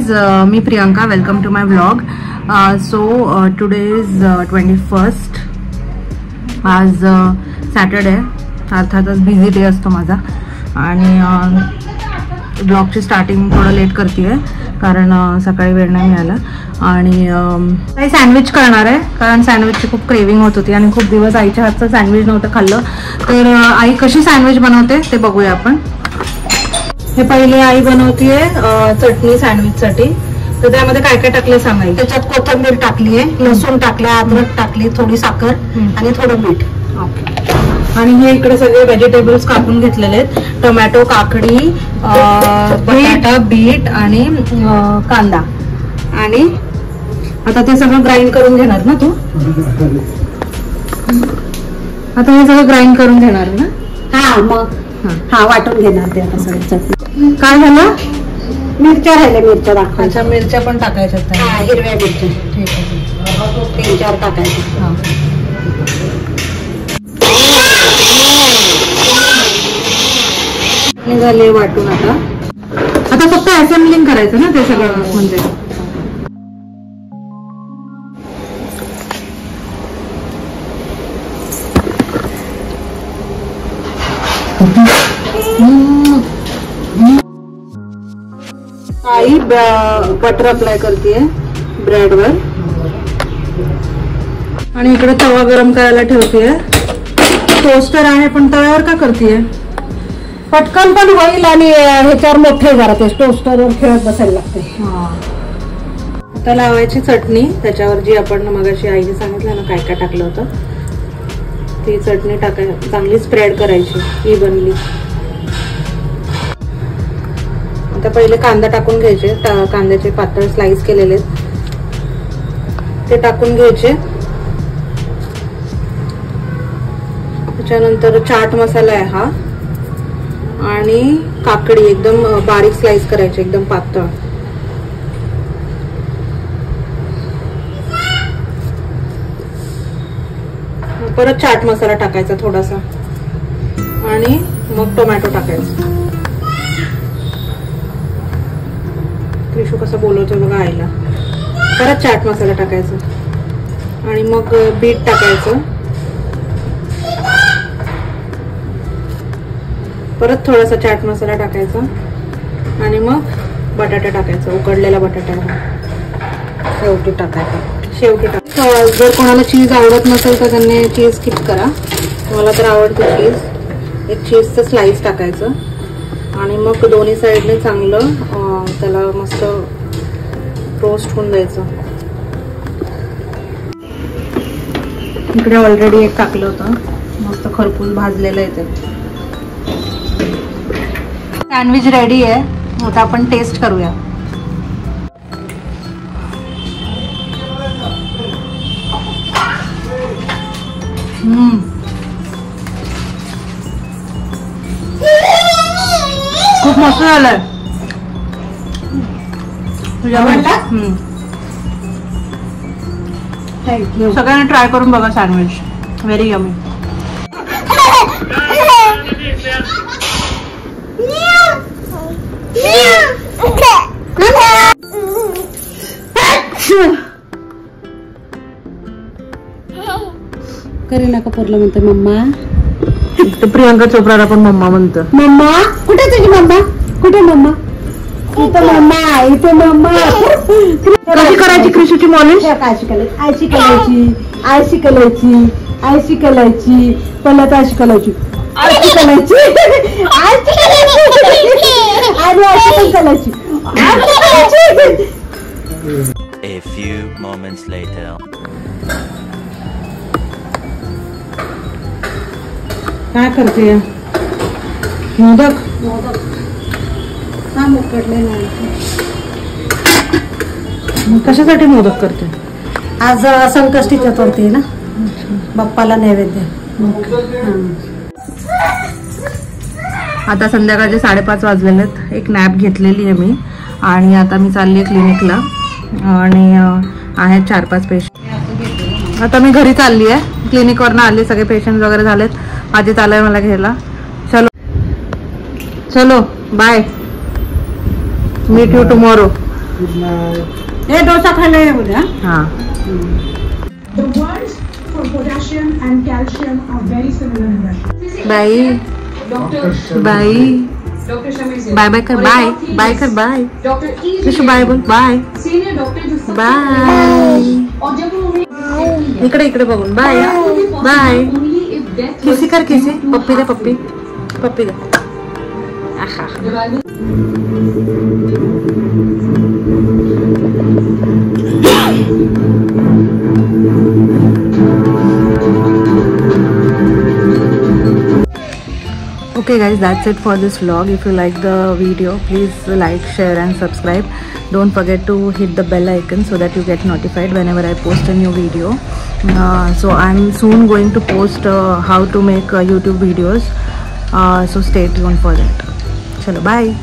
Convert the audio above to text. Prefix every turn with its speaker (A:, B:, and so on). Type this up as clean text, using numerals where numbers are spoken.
A: Guys, मी Priyanka. Welcome to my vlog. So today is 21st. आज Saturday, अर्थातच busy day असतो माझा. आणि ब्लॉगची स्टार्टिंग थोडं लेट करते कारण सकाळी वेळ नाही मिळाला. आणि काही सँडविच करणार आहे कारण सँडविचची खूप क्रेविंग होत होती आणि खूप दिवस आईच्या हातचं सँडविच नव्हतं खाल्लं. तर आई कशी सँडविच बनवते ते बघूया आपण. हे पहिले आई बनवतीये चटणी सँडविचसाठी. तर त्यामध्ये काय काय टाकले सांगाय.
B: त्याच्यात कोथिंबीर टाकली आहे, लसूण टाकला, अद्रक टाकली, थोडी साखर आणि थोडं मीठ.
A: आणि हे इकडे सगळे व्हेजिटेबल्स कापून घेतलेले आहेत. टोमॅटो, काकडी, बटाटा, बीट आणि कांदा. आणि आता ते सगळं ग्राइंड करून घेणार ना तू. आता हे सगळं ग्राइंड करून घेणार ना.
B: हा मग हा वाटून घेणार ते आता सगळं चटणी.
A: काय झालं.
B: मिरच्या राहिल्या, मिरच्या दाखवा.
A: अच्छा, मिरच्या पण टाकायच्या.
B: हिरव्या मिरच्या
A: ठीक आहे,
B: 3-4 टाकायच्या.
A: हा. झाले वाटून. आता फक्त असेंबलिंग करायचं ना ते सगळं. म्हणजे आई बटर अप्लाय करतेय ब्रेडवर आणि इकडे तवा गरम करायला ठेवतेय. टोस्टर आहे पण तव्यावर का करतेय.
B: पटकन पण होईल आणि ह्याच्यावर मोठे जरा ते टोस्टरवर खेळत बसायला लागते.
A: आता लावायची चटणी त्याच्यावर, जी आपण मगाशी आईने सांगितलं ना काय काय टाकलं होतं ती चटणी टाकायची. चांगली स्प्रेड करायची इव्हनली. आता पहिले कांदा टाकून घ्यायचे. कांद्याचे पातळ स्लाइस केलेले ते टाकून घ्यायचे. त्याच्यानंतर चाट मसाला आहे हा. आणि काकडी एकदम बारीक स्लाइस करायची, एकदम पातळ. परत चाट मसाला टाकायचा थोडासा आणि मग टोमॅटो टाकायचा. क्रिशू कसं बोलवतो बघा आईला. परत चाट मसाला टाकायचा आणि मग बीट टाकायचं. परत थोडासा चाट मसाला टाकायचा आणि मग बटाटा टाकायचा, उकडलेला बटाटा.
B: शेवटी टाकायचा.
A: शेवटी टाकायचं. जर कोणाला चीज आवडत नसेल तर त्यांनी चीज स्किप करा. मला तर आवडते चीज. एक चीजचं स्लाइस टाकायचं आणि मग दोन्ही साईडने चांगलं त्याला मस्त रोस्ट होऊन द्यायचं. इकडे ऑलरेडी एक टाकलं होतं, मस्त खरपूस भाजलेलं आहे ते. सँडविच रेडी आहे. आता आपण टेस्ट करूया. खूप मस्त झालंय.
B: थँक्यू.
A: सगळ्यांनी ट्राय करून बघा सँडविच. Very yummy.
B: करीना कपूरला म्हणते मम्मा.
A: प्रियंका चोप्राला पण मम्मा म्हणतं.
B: मम्मा कुठे तुझी मम्मा. कुठे मम्मा. इथं मम्मा, इथं मम्मा.
A: कशी करायची क्रिशूची मॉलिश.
B: काय शिकायची. आई शिकायची, आई शिकायची, आई शिकायची. पहिला तर शिकायची, आई शिकायची, आई शिकायची आणि आई शिकायची.
C: A few moments later.
A: काय करते. मोदक.
B: हा मुकडले नाही.
A: कशासाठी मोदक करते.
B: आज संकष्टी चतुर्थी ना, बाप्पाला नैवेद्य.
A: आता संध्याकाळचे 5:30 वाजलेले आहेत. एक नॅप घेतलेली आहे मी आणि आता मी चालली आहे क्लिनिकला. आणि आहेत 4-5 पेशंट. आता मी घरी चालली आहे. क्लिनिकवरनं आले, सगळे पेशंट वगैरे झालेत. आधी चाललंय मला घ्यायला. चलो bye. Meet you tomorrow.
B: Good night. हे डोसा खायला ये उद्या.
A: हां.
D: The words for potassium and calcium are very similar in that.
A: Bye bye
D: Dr. Shamir Singh.
A: Bye bye कर बाय बाय कर bye.
D: Dr. E.
A: Vishu bye बोल बाय
D: Senior doctor जो सबसे
A: बाय.
D: और जब वो उन्हें
A: इकडे इकडे बघून bye bye.
D: only if death
A: किसी कर किसी पप्पी दे पप्पी पप्पी दे. आहा. Okay guys, that's it for this vlog. If you like the video, please like, share and subscribe. Don't forget to hit the bell icon so that you get notified whenever I post a new video. So I'm soon going to post how to make YouTube videos, so stay tuned for that. Chalo, bye.